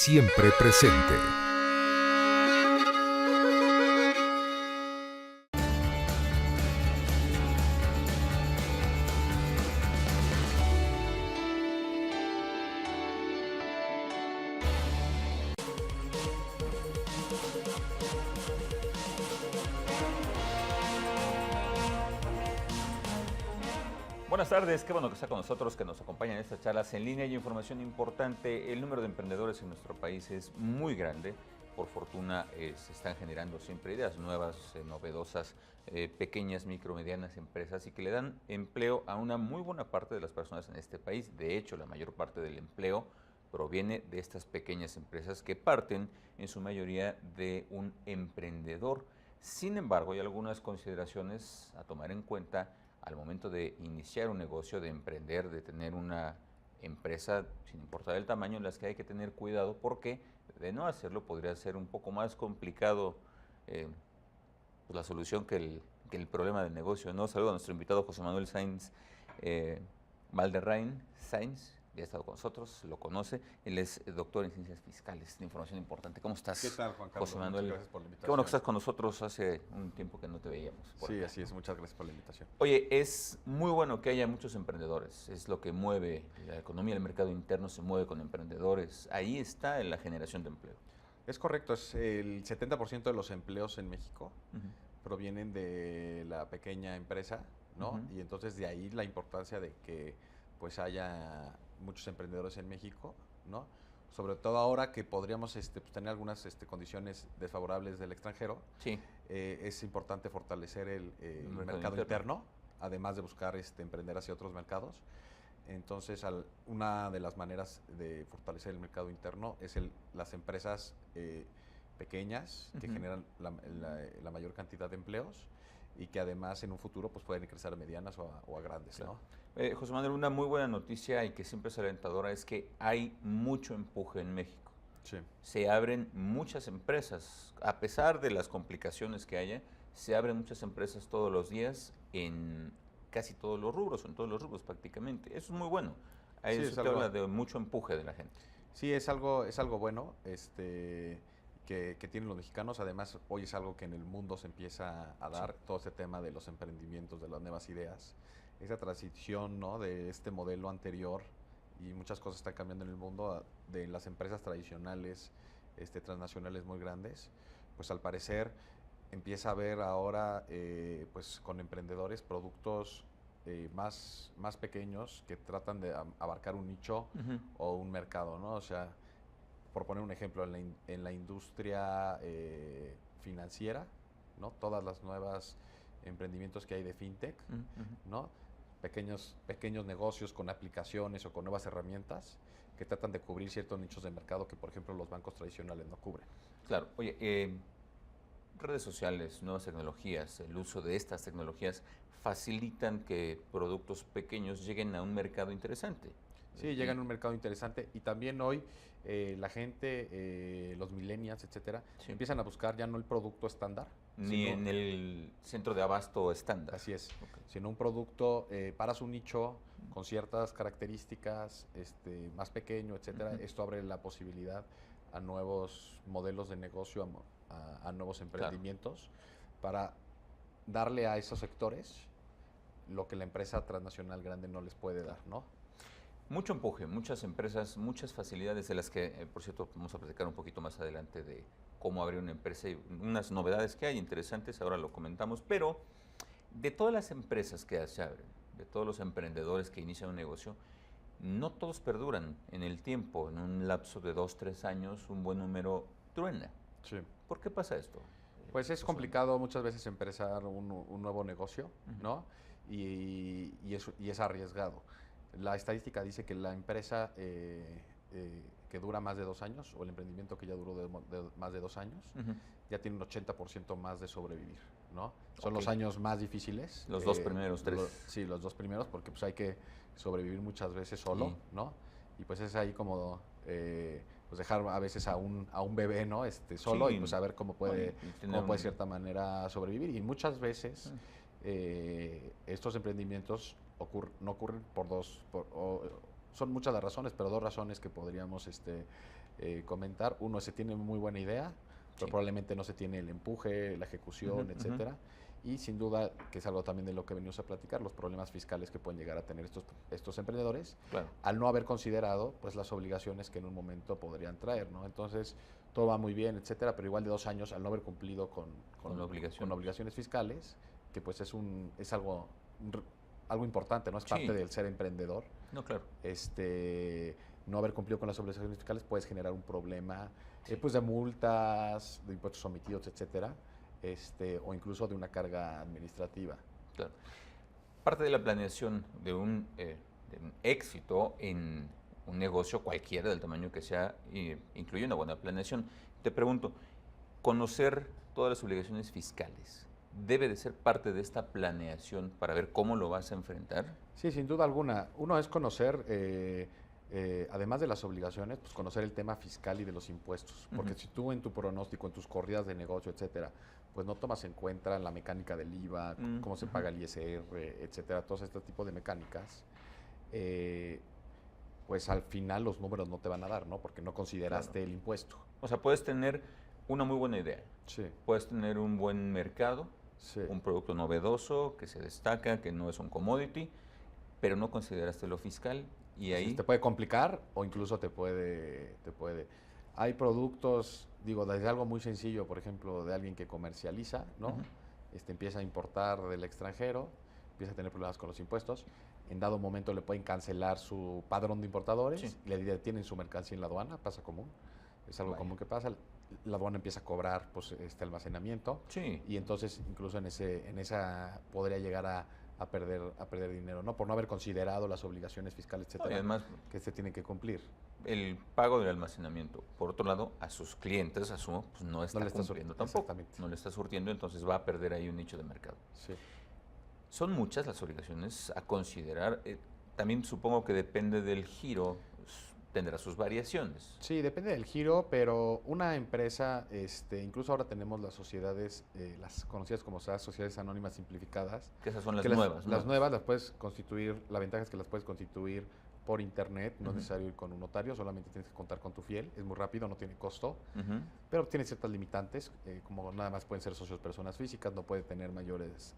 siempre presente. Buenas tardes, qué bueno que está con nosotros, que nos acompañan en estas charlas en línea y información importante. El número de emprendedores en nuestro país es muy grande. Por fortuna se están generando siempre ideas nuevas, novedosas, pequeñas, micro, medianas empresas y que le dan empleo a una muy buena parte de las personas en este país. De hecho, la mayor parte del empleo proviene de estas pequeñas empresas que parten en su mayoría de un emprendedor. Sin embargo, hay algunas consideraciones a tomar en cuenta al momento de iniciar un negocio, de emprender, de tener una empresa, sin importar el tamaño, en las que hay que tener cuidado porque de no hacerlo podría ser un poco más complicado eh, pues la solución que el problema del negocio, ¿no? Saludo a nuestro invitado José Manuel Sainz eh, Valderrain Sainz, ya ha estado con nosotros, lo conoce, él es doctor en ciencias fiscales, de información importante. ¿Cómo estás, ¿Qué tal, Juan Carlos? José Muchas Manuel? gracias por la Qué bueno que invitación. estás con nosotros, hace un tiempo que no te veíamos por Sí, acá, así ¿no? es. Muchas gracias por la invitación. Oye, es muy bueno que haya muchos emprendedores, es lo que mueve la economía, el mercado interno se mueve con emprendedores, ahí está la generación de empleo. Es correcto, es el 70% de los empleos en México Ujú, provienen de la pequeña empresa, ¿no? ujú, Y entonces de ahí la importancia de que pues haya muchos emprendedores en México, ¿no? Sobre todo ahora que podríamos pues, tener algunas condiciones desfavorables del extranjero, sí, es importante fortalecer el el mercado mercado interno. interno, además de buscar emprender hacia otros mercados. Entonces, una de las maneras de fortalecer el mercado interno es las empresas pequeñas que Ujú. generan la mayor cantidad de empleos y que además en un futuro pues, pueden crecer a medianas o a grandes, Claro. ¿no? José Manuel, una muy buena noticia y que siempre es alentadora es que hay mucho empuje en México. Sí, Se abren muchas empresas, a pesar de las complicaciones que haya, se abren muchas empresas todos los días en casi todos los rubros, en todos los rubros prácticamente. Eso es muy bueno. A sí, eso te habla de mucho empuje de la gente. sí, es algo bueno que tienen los mexicanos. Además, hoy es algo que en el mundo se empieza a Sí. dar, todo este tema de los emprendimientos, de las nuevas ideas, esa transición, ¿no? De este modelo anterior y muchas cosas están cambiando en el mundo de las empresas tradicionales, transnacionales muy grandes, pues al parecer empieza a haber ahora, pues con emprendedores, productos más pequeños que tratan de abarcar un nicho Ujú. o un mercado, ¿no? O sea, por poner un ejemplo, en la industria financiera, ¿no? Todas las nuevas emprendimientos que hay de fintech, Ujú, ujú. ¿no? Pequeños negocios con aplicaciones o con nuevas herramientas que tratan de cubrir ciertos nichos de mercado que, por ejemplo, los bancos tradicionales no cubren. Claro, oye, redes sociales, nuevas tecnologías, el uso de estas tecnologías facilitan que productos pequeños lleguen a un mercado interesante. Sí, llegan a un mercado interesante y también hoy la gente, los millennials, etcétera, Sí. empiezan a buscar ya no el producto estándar, Ni sino, en el centro de abasto estándar. así es, Ok. sino un producto para su nicho con ciertas características, más pequeño, etcétera. Ujú. Esto abre la posibilidad a nuevos modelos de negocio, a nuevos Claro. emprendimientos, para darle a esos sectores lo que la empresa transnacional grande no les puede dar, ¿no? Mucho empuje, muchas empresas, muchas facilidades de las que, por cierto, vamos a platicar un poquito más adelante de cómo abrir una empresa y unas novedades que hay interesantes, ahora lo comentamos, pero de todas las empresas que se abren, de todos los emprendedores que inician un negocio, no todos perduran en el tiempo, en un lapso de 2, 3 años, un buen número truena. Sí. ¿Por qué pasa esto? Pues es José Manuel? complicado muchas veces empezar un nuevo negocio, Ujú. ¿no? Y es arriesgado. La estadística dice que la empresa que dura más de 2 años, o el emprendimiento que ya duró de más de 2 años, Ujú. ya tiene un 80% más de sobrevivir, ¿no? Son Ok. los años más difíciles. Los dos primeros, tres. Sí, los dos primeros, porque pues hay que sobrevivir muchas veces solo, Y ¿no? Y pues es ahí como pues dejar a veces a un bebé, ¿no? Solo y sí, pues saber no, y tener cómo puede de un... cierta manera sobrevivir. Y muchas veces estos emprendimientos no ocurren son muchas las razones, pero dos razones que podríamos comentar. Uno, se tiene muy buena idea, pero Sí. probablemente no se tiene el empuje, la ejecución, etcétera. Y sin duda, que es algo también de lo que venimos a platicar, los problemas fiscales que pueden llegar a tener estos emprendedores, Claro. al no haber considerado pues las obligaciones que en un momento podrían traer, ¿no? Entonces, todo va muy bien, etcétera, pero igual de 2 años, al no haber cumplido Con obligaciones. obligaciones fiscales, que pues es algo importante, ¿no? Es Sí. parte del ser emprendedor. No, claro. No haber cumplido con las obligaciones fiscales puedes generar un problema pues de multas, de impuestos omitidos, etcétera, o incluso de una carga administrativa. Claro. Parte de la planeación de un éxito en un negocio cualquiera del tamaño que sea, incluye una buena planeación. Te pregunto, conocer todas las obligaciones fiscales, ¿debe de ser parte de esta planeación para ver cómo lo vas a enfrentar? Sí, sin duda alguna. Uno es conocer, además de las obligaciones, pues conocer el tema fiscal y de los impuestos. Porque si tú en tu pronóstico, en tus corridas de negocio, etcétera, pues no tomas en cuenta la mecánica del IVA, cómo se paga el ISR, etcétera, todos este tipo de mecánicas, pues al final los números no te van a dar, ¿no? Porque no consideraste el impuesto. O sea, puedes tener una muy buena idea, Sí, puedes tener un buen mercado, sí. un producto novedoso que se destaca, que no es un commodity, pero no consideraste lo fiscal y Sí, ahí... te puede complicar o incluso te puede. Hay productos, digo, desde algo muy sencillo, por ejemplo, de alguien que comercializa, ¿no? Empieza a importar del extranjero, empieza a tener problemas con los impuestos. En dado momento le pueden cancelar su padrón de importadores, Sí. y le detienen su mercancía en la aduana, pasa común. Es algo Vaya. común que pasa. La aduana empieza a cobrar pues, este almacenamiento, Sí. y entonces incluso en esa podría llegar a perder dinero, ¿no? Por no haber considerado las obligaciones fiscales, No, y etcétera, además, que se tienen que cumplir. el pago del almacenamiento. Por otro lado, a sus clientes, asumo, pues no está le está cumpliendo tampoco. exactamente. No le está surtiendo, entonces va a perder ahí un nicho de mercado. Sí. Son muchas las obligaciones a considerar. También supongo que depende del giro, tendrá sus variaciones. Sí, depende del giro, pero una empresa, incluso ahora tenemos las sociedades, las conocidas como sociedades anónimas simplificadas. Que esas son las que nuevas. Las nuevas las puedes constituir, la ventaja es que las puedes constituir por internet, no es Ujú. necesario ir con un notario, solamente tienes que contar con tu fiel, es muy rápido, no tiene costo, Ujú. pero tiene ciertas limitantes, como nada más pueden ser socios personas físicas, no puede tener mayores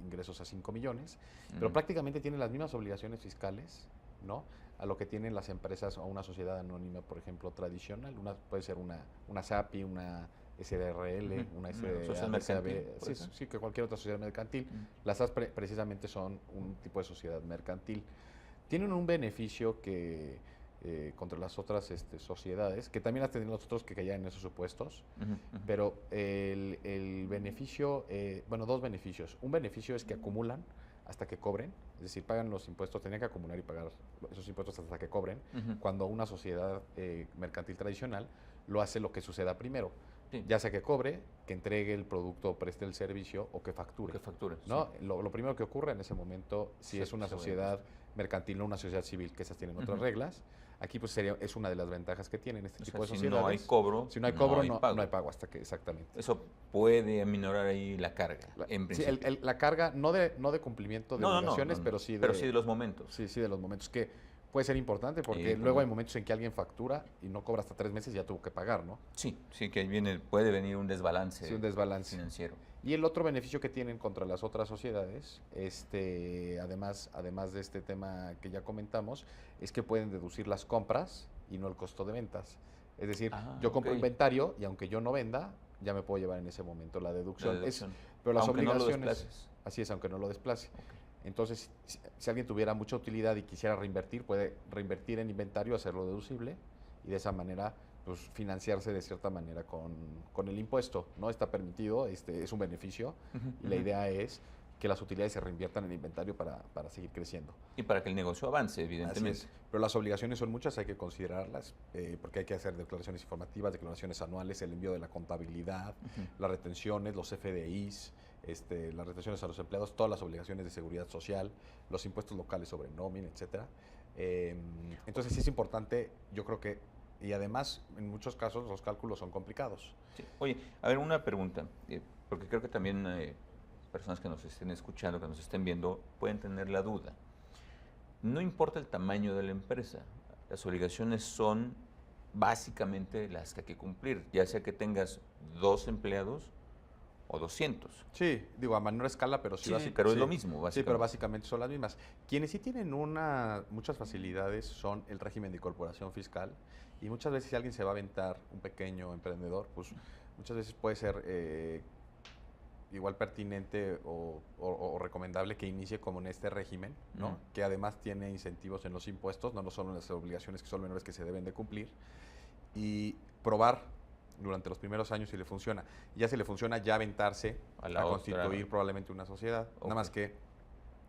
ingresos a 5 millones, pero Ujú. prácticamente tiene las mismas obligaciones fiscales, ¿no? A lo que tienen las empresas o una sociedad anónima, por ejemplo, tradicional. Puede ser una SAPI, una SDRL, Ujú. una Social mercantil, por sí, ejemplo. sí, que cualquier otra sociedad mercantil. Ujú. Las SAS precisamente son un tipo de sociedad mercantil. Tienen un beneficio que contra las otras sociedades, que también las tienen los otros que caían en esos supuestos, Ujú. Ujú. pero el beneficio, bueno, dos beneficios. Un beneficio es que acumulan hasta que cobren, es decir, pagan los impuestos, tenían que acumular y pagar esos impuestos hasta que cobren, Ujú. cuando una sociedad mercantil tradicional lo hace lo que suceda primero, Sí. ya sea que cobre, que entregue el producto o preste el servicio o que facture. Que facturas. ¿No? Sí. Lo primero que ocurre en ese momento, si Sí, es una se va a sociedad mercantil, no una sociedad civil, que esas tienen otras Ujú. reglas, aquí pues es una de las ventajas que tienen este O tipo sea, de si sociedades. no hay cobro, Si no hay cobro, no pago. hay pago hasta que, exactamente. Eso puede aminorar ahí la carga, en Sí, principio. la carga, no de cumplimiento de obligaciones, pero sí pero sí de los momentos. sí, sí, de los momentos, que puede ser importante porque Como- luego hay momentos en que alguien factura y no cobra hasta 3 meses y ya tuvo que pagar, ¿no? Sí, sí que ahí puede venir un desbalance Sí, un desbalance. financiero. Y el otro beneficio que tienen contra las otras sociedades, además de este tema que ya comentamos, es que pueden deducir las compras y no el costo de ventas. Es decir, yo compro ok. inventario y aunque yo no venda, ya me puedo llevar en ese momento la deducción. La deducción. Pero las Aunque no lo obligaciones, desplaces. así es, aunque no lo desplace. Ok. Entonces, si alguien tuviera mucha utilidad y quisiera reinvertir, puede reinvertir en inventario, hacerlo deducible y de esa manera pues, financiarse de cierta manera con el impuesto. No está permitido, es un beneficio Ujú, y la ujú. idea es que las utilidades se reinviertan en inventario para seguir creciendo. Y para que el negocio avance, Así evidentemente. es. Pero las obligaciones son muchas, hay que considerarlas, porque hay que hacer declaraciones informativas, declaraciones anuales, el envío de la contabilidad, Ujú. las retenciones, los FDIs, las retenciones a los empleados, todas las obligaciones de seguridad social, los impuestos locales sobre nómina, etcétera. Entonces sí es importante, yo creo que, y además en muchos casos los cálculos son complicados. Sí. Oye, a ver, una pregunta, porque creo que también personas que nos estén escuchando, que nos estén viendo, pueden tener la duda. No importa el tamaño de la empresa, las obligaciones son básicamente las que hay que cumplir, ya sea que tengas 2 empleados o 200. Sí, digo, a menor escala, pero sí, Sí, pero es lo mismo, Sí, pero básicamente. básicamente son las mismas. Quienes sí tienen muchas facilidades son el régimen de incorporación fiscal, y muchas veces si alguien se va a aventar, un pequeño emprendedor, pues muchas veces puede ser igual pertinente o recomendable que inicie como en este régimen, ¿no? Que además tiene incentivos en los impuestos, no solo en las obligaciones que son menores que se deben de cumplir, y probar durante los primeros años si le funciona. Y ya si le funciona, ya aventarse a constituir probablemente una sociedad. Nada más que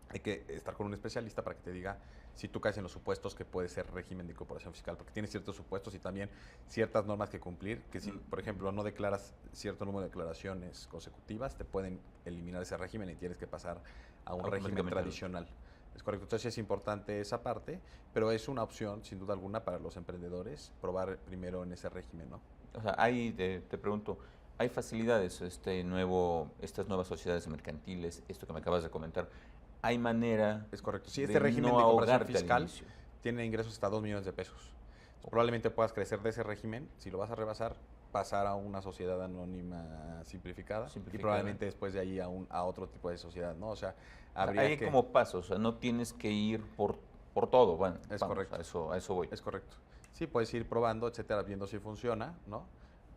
hay que estar con un especialista para que te diga si tú caes en los supuestos que puede ser régimen de incorporación fiscal, porque tiene ciertos supuestos y también ciertas normas que cumplir, que si, por ejemplo, no declaras cierto número de declaraciones consecutivas, te pueden eliminar ese régimen y tienes que pasar a un régimen tradicional. Es correcto, entonces es importante esa parte, pero es una opción, sin duda alguna, para los emprendedores probar primero en ese régimen, ¿no? O sea, te pregunto, ¿hay facilidades, estas nuevas sociedades mercantiles, esto que me acabas de comentar? ¿Hay manera Es correcto. Sí, de este régimen no de incorporación ahogarte al fiscal inicio? tiene ingresos hasta 2 millones de pesos. Probablemente puedas crecer de ese régimen, si lo vas a rebasar, pasar a una sociedad anónima simplificada, y probablemente después de ahí a otro tipo de sociedad, ¿no? O sea, hay como pasos, o sea, no tienes que ir por todo. Bueno, es correcto. A eso voy. Es correcto. Sí, puedes ir probando, etcétera, viendo si funciona, ¿no?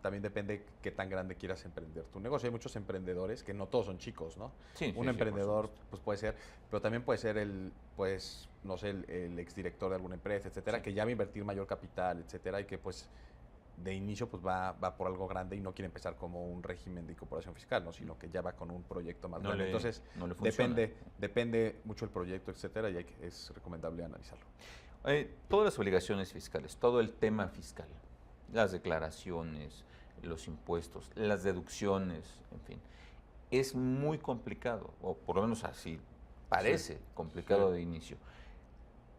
También depende qué tan grande quieras emprender tu negocio. Hay muchos emprendedores que no todos son chicos, ¿no? Sí, un emprendedor pues puede ser, pero también puede ser no sé, el exdirector de alguna empresa, etcétera, que ya va a invertir mayor capital, etcétera, y que pues de inicio pues va por algo grande y no quiere empezar como un régimen de incorporación fiscal, ¿no? Sino que ya va con un proyecto más grande. Entonces, depende mucho el proyecto, etcétera, y es recomendable analizarlo. Todas las obligaciones fiscales, todo el tema fiscal, las declaraciones, los impuestos, las deducciones, en fin, es muy complicado, o por lo menos así parece complicado de inicio.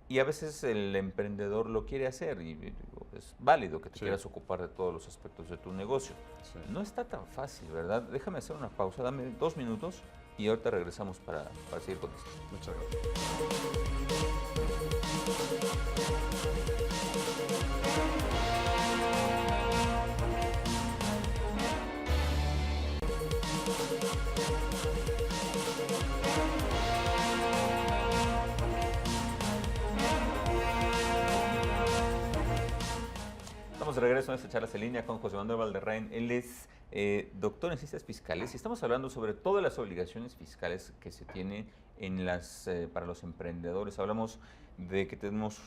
Y a veces el emprendedor lo quiere hacer y es válido que te quieras ocupar de todos los aspectos de tu negocio. No está tan fácil, ¿verdad? Déjame hacer una pausa, dame 2 minutos y ahorita regresamos para seguir con esto. Muchas gracias. Estamos de regreso en esta charla en línea con José Manuel Valderrain. Él es doctor en ciencias fiscales y estamos hablando sobre todas las obligaciones fiscales que se tienen para los emprendedores. Hablamos de que tenemos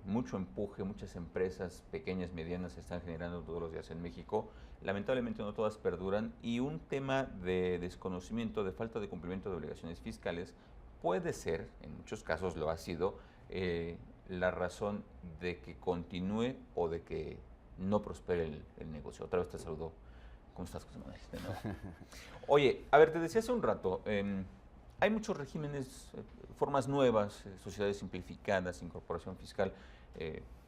mucho empuje, muchas empresas pequeñas, medianas se están generando todos los días en México. Lamentablemente no todas perduran y un tema de desconocimiento, de falta de cumplimiento de obligaciones fiscales puede ser, en muchos casos lo ha sido, la razón de que continúe o de que no prospere el negocio. Otra vez te saludo. ¿Cómo estás, José Manuel? Oye, a ver, te decía hace un rato, hay muchos regímenes, formas nuevas, sociedades simplificadas, incorporación fiscal,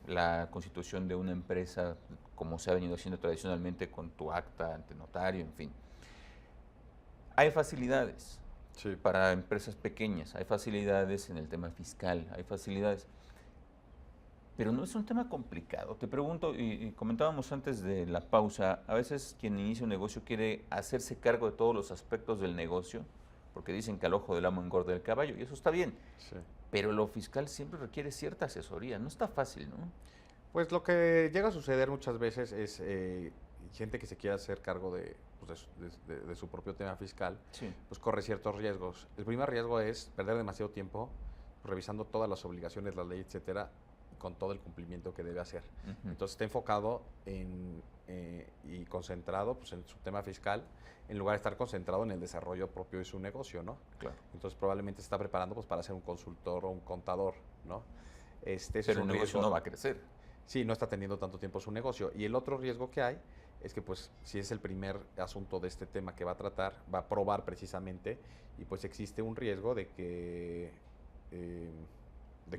la constitución de una empresa, como se ha venido haciendo tradicionalmente con tu acta ante notario, en fin. Hay facilidades para empresas pequeñas, hay facilidades en el tema fiscal, hay facilidades. Pero no es un tema complicado. Te pregunto, y comentábamos antes de la pausa, a veces quien inicia un negocio quiere hacerse cargo de todos los aspectos del negocio, porque dicen que al ojo del amo engorda el caballo, y eso está bien. Sí. Pero lo fiscal siempre requiere cierta asesoría, no está fácil, ¿no? Pues lo que llega a suceder muchas veces es gente que se quiere hacer cargo de su propio tema fiscal, pues corre ciertos riesgos. El primer riesgo es perder demasiado tiempo revisando todas las obligaciones, la ley, etcétera, con todo el cumplimiento que debe hacer. Entonces está enfocado y concentrado pues, en su tema fiscal, en lugar de estar concentrado en el desarrollo propio de su negocio, ¿no? Claro. Entonces probablemente se está preparando pues, para ser un consultor o un contador, ¿no? Pero el negocio no va a crecer. Sí, no está teniendo tanto tiempo su negocio. Y el otro riesgo que hay es que pues si es el primer asunto de este tema que va a tratar, va a probar precisamente, y pues existe un riesgo de que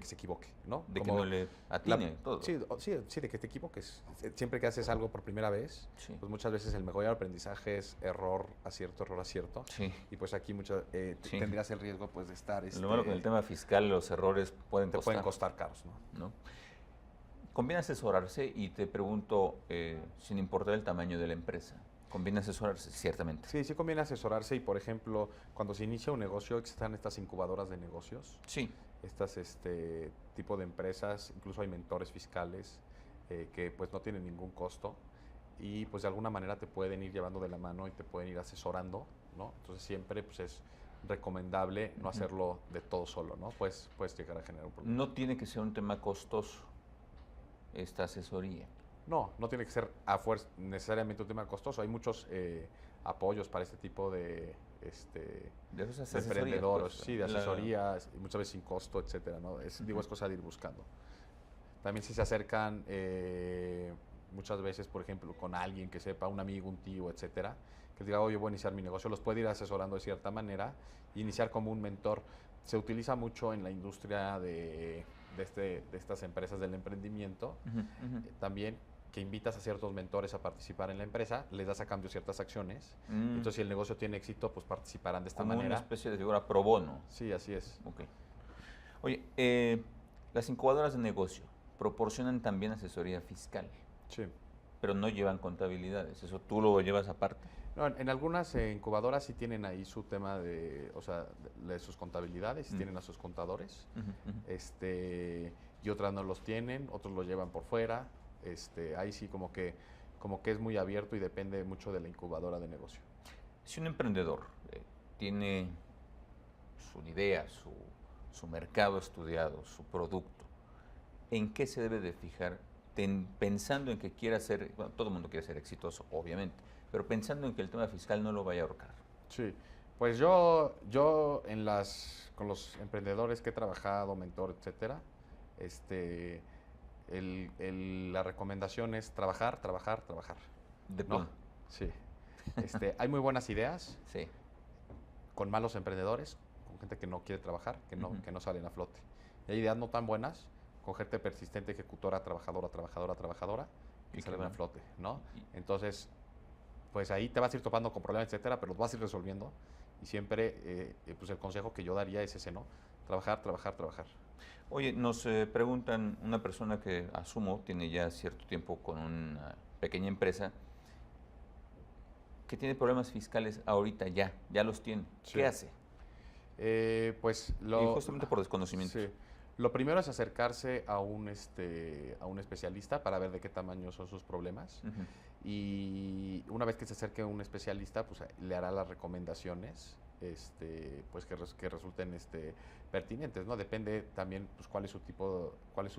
se equivoque, ¿no? De que no le atine todo. Sí, de que te equivoques. Siempre que haces algo por primera vez, pues muchas veces el mejor aprendizaje es error, acierto. Sí. Y pues aquí tendrías el riesgo pues de estar... Lo malo con el tema fiscal, los errores pueden costar caros, ¿no? ¿Conviene asesorarse? Y te pregunto, sin importar el tamaño de la empresa, ¿conviene asesorarse? Ciertamente. Sí, sí conviene asesorarse y, por ejemplo, cuando se inicia un negocio, están estas incubadoras de negocios, Sí. estas tipo de empresas, incluso hay mentores fiscales que pues no tienen ningún costo y pues de alguna manera te pueden ir llevando de la mano y te pueden ir asesorando, ¿no? Entonces siempre pues es recomendable no hacerlo de todo solo, ¿no? Pues puedes llegar a generar un problema. No tiene que ser un tema costoso esta asesoría. No, no tiene que ser necesariamente un tema costoso. Hay muchos apoyos para este tipo de esas de asesorías, emprendedores, pues, sí, de asesorías, y muchas veces sin costo, etcétera, ¿no? Digo, es cosa de ir buscando. También si se acercan muchas veces, por ejemplo, con alguien que sepa, un amigo, un tío, etcétera, que diga, oye, voy a iniciar mi negocio, los puede ir asesorando de cierta manera y iniciar como un mentor. Se utiliza mucho en la industria de estas empresas del emprendimiento, también que invitas a ciertos mentores a participar en la empresa, les das a cambio ciertas acciones, entonces si el negocio tiene éxito, pues participarán de esta Como manera. una especie de figura pro bono. Sí, así es. Ok. Oye, las incubadoras de negocio proporcionan también asesoría fiscal, Sí. pero no llevan contabilidades, eso tú lo llevas aparte. No, en algunas incubadoras sí tienen ahí su tema o sea, de sus contabilidades, tienen a sus contadores, y otras no los tienen, otros lo llevan por fuera, ahí sí como que es muy abierto y depende mucho de la incubadora de negocio. Si un emprendedor tiene su idea, su mercado estudiado, su producto, ¿en qué se debe de fijar? Pensando en que quiera ser, bueno, todo el mundo quiere ser exitoso, obviamente, pero pensando en que el tema fiscal no lo vaya a ahorcar. Sí, pues yo con los emprendedores que he trabajado, mentor, etcétera, la recomendación es trabajar, trabajar, trabajar. De ¿No? plano. Sí. Hay muy buenas ideas Sí. con malos emprendedores, con gente que no quiere trabajar, que no salen a flote. Y hay ideas no tan buenas con gente persistente, ejecutora, trabajadora, trabajadora, trabajadora, que salen a flote, ¿no? Entonces, pues ahí te vas a ir topando con problemas, etcétera, pero los vas a ir resolviendo. Y siempre, pues el consejo que yo daría es ese, ¿no? Trabajar, trabajar, trabajar. Oye, nos preguntan, una persona que asumo tiene ya cierto tiempo con una pequeña empresa, que tiene problemas fiscales ahorita ya los tiene. Sí. ¿Qué hace? Pues Y justamente por desconocimiento. Sí. Lo primero es acercarse a un especialista para ver de qué tamaño son sus problemas. Y una vez que se acerque a un especialista, pues le hará las recomendaciones pues que resulten pertinentes, ¿no? Depende también pues cuál es su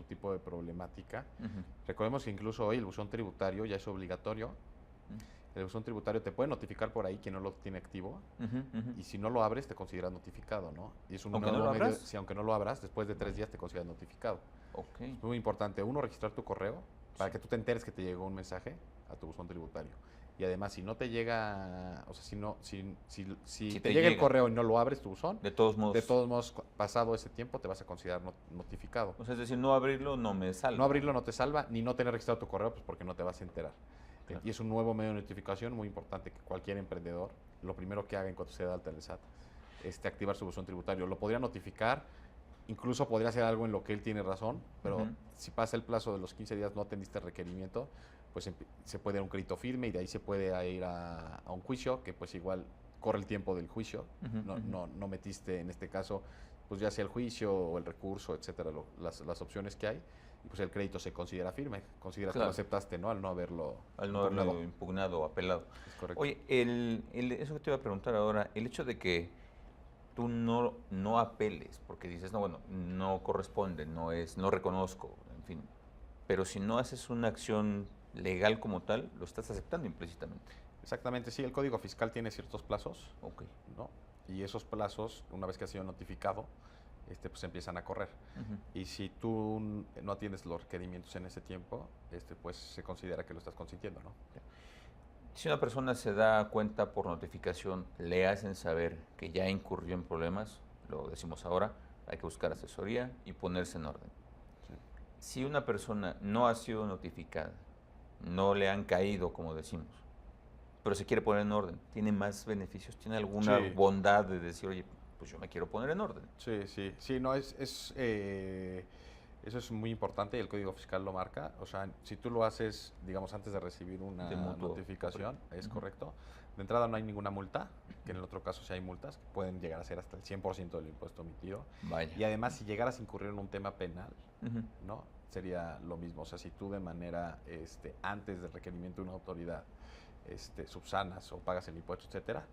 tipo de problemática. Recordemos que incluso hoy el buzón tributario ya es obligatorio. El buzón tributario te puede notificar por ahí quien no lo tiene activo, y si no lo abres te consideras notificado, ¿no? Y es un ¿Aunque nuevo no lo medio, abras? si aunque no lo abras, después de 3 días te consideras notificado. Ok. Es muy importante, uno, registrar tu correo para que tú te enteres que te llegó un mensaje a tu buzón tributario. Y además, si no te llega, o sea, si te llega el correo y no lo abres tu buzón, de todos modos, pasado ese tiempo te vas a considerar notificado. O sea, es decir, no abrirlo no me salva. No abrirlo no te salva, ni no tener registrado tu correo, pues porque no te vas a enterar. Claro. Y es un nuevo medio de notificación muy importante que cualquier emprendedor, lo primero que haga en cuanto se da alta en el SAT, activar su buzón tributario. Lo podría notificar, incluso podría hacer algo en lo que él tiene razón, pero si pasa el plazo de los 15 días no atendiste el requerimiento, pues se puede dar un crédito firme y de ahí se puede ir a un juicio, que pues igual corre el tiempo del juicio, no metiste en este caso, pues ya sea el juicio o el recurso, etcétera, las opciones que hay. Pues el crédito se considera firme, consideras que lo aceptaste, ¿no? Al no haberlo impugnado o apelado. Es correcto. Oye, eso que te iba a preguntar ahora, el hecho de que tú no apeles, porque dices, no, bueno, no corresponde, no reconozco, en fin, pero si no haces una acción legal como tal, lo estás aceptando implícitamente. Exactamente, sí, el Código Fiscal tiene ciertos plazos, okay, ¿no? Y esos plazos, una vez que ha sido notificado, pues empiezan a correr. Y si tú no atiendes los requerimientos en ese tiempo, pues se considera que lo estás consintiendo, ¿no? Si una persona se da cuenta por notificación, le hacen saber que ya incurrió en problemas, lo decimos ahora, hay que buscar asesoría y ponerse en orden. Sí. Si una persona no ha sido notificada, no le han caído, como decimos, pero se quiere poner en orden, ¿tiene más beneficios? ¿Tiene alguna bondad de decir, oye, pues yo me quiero poner en orden? Sí, no, Eso es muy importante y el Código Fiscal lo marca. O sea, si tú lo haces, digamos, antes de recibir una De mutuo, notificación, es Ujú. correcto. De entrada no hay ninguna multa, que en el otro caso sí hay multas, que pueden llegar a ser hasta el 100% del impuesto emitido. Vaya. Y además, si llegaras a incurrir en un tema penal, Ujú. ¿no? Sería lo mismo. O sea, si tú de manera, antes del requerimiento de una autoridad, subsanas o pagas el impuesto, etcétera,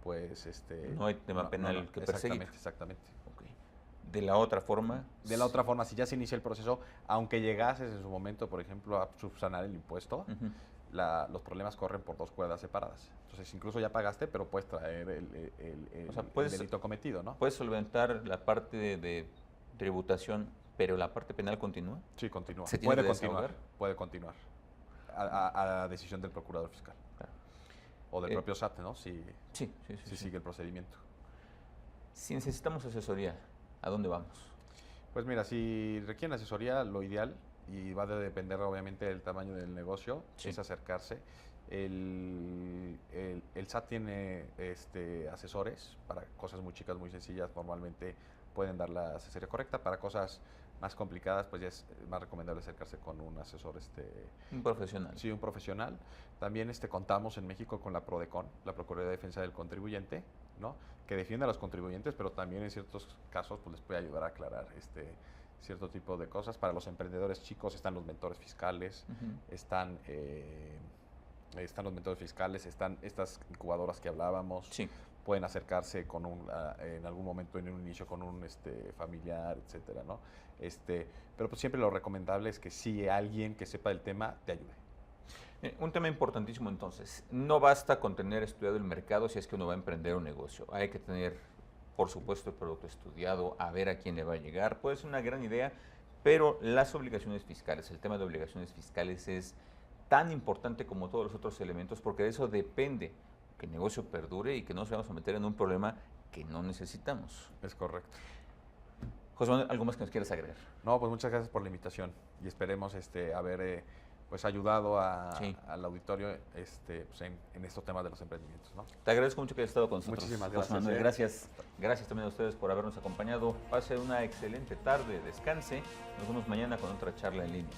pues, No hay tema penal que perseguir. Exactamente, exactamente. Ok. De la otra forma. De la otra forma, si ya se inicia el proceso, aunque llegases en su momento, por ejemplo, a subsanar el impuesto, Ujú. los problemas corren por dos cuerdas separadas. Entonces, incluso ya pagaste, pero puedes traer O sea, el delito cometido, ¿no? puedes solventar la parte de tributación, pero la parte penal continúa. Sí, continúa. ¿Se tiene Puede que continuar. desahogar? Puede continuar. A decisión del procurador fiscal. Claro. O del Eh, propio SAT, ¿no? Si Sí, sí, sí, sí. sigue el procedimiento. Si necesitamos asesoría, ¿a dónde vamos? Pues mira, si requieren asesoría, lo ideal, y va a depender obviamente del tamaño del negocio, Sí. es acercarse. El SAT tiene asesores para cosas muy chicas, muy sencillas, normalmente pueden dar la asesoría correcta. Para cosas más complicadas, pues ya es más recomendable acercarse con un asesor, Un profesional. sí, un profesional. También contamos en México con la PRODECON, la Procuraduría de Defensa del Contribuyente, ¿no? Que defiende a los contribuyentes, pero también en ciertos casos pues les puede ayudar a aclarar cierto tipo de cosas. Para los emprendedores chicos están los mentores fiscales, Ujú. están los mentores fiscales, están estas incubadoras que hablábamos. Sí. Pueden acercarse en algún momento, en un inicio, con un familiar, etcétera, ¿no? Pero pues siempre lo recomendable es que si alguien que sepa del tema te ayude. Un tema importantísimo entonces, no basta con tener estudiado el mercado si es que uno va a emprender un negocio, hay que tener, por supuesto, el producto estudiado, a ver a quién le va a llegar, puede ser una gran idea, pero las obligaciones fiscales, el tema de obligaciones fiscales es tan importante como todos los otros elementos porque de eso depende que el negocio perdure y que no nos vamos a meter en un problema que no necesitamos. Es correcto. José Manuel, ¿algo más que nos quieras agregar? No, pues muchas gracias por la invitación y esperemos haber pues ayudado Sí. al auditorio pues en estos temas de los emprendimientos, ¿no? Te agradezco mucho que hayas estado con nosotros. Muchísimas José gracias. Manuel, gracias. Gracias también a ustedes por habernos acompañado. Pase una excelente tarde, descanse. Nos vemos mañana con otra charla en línea.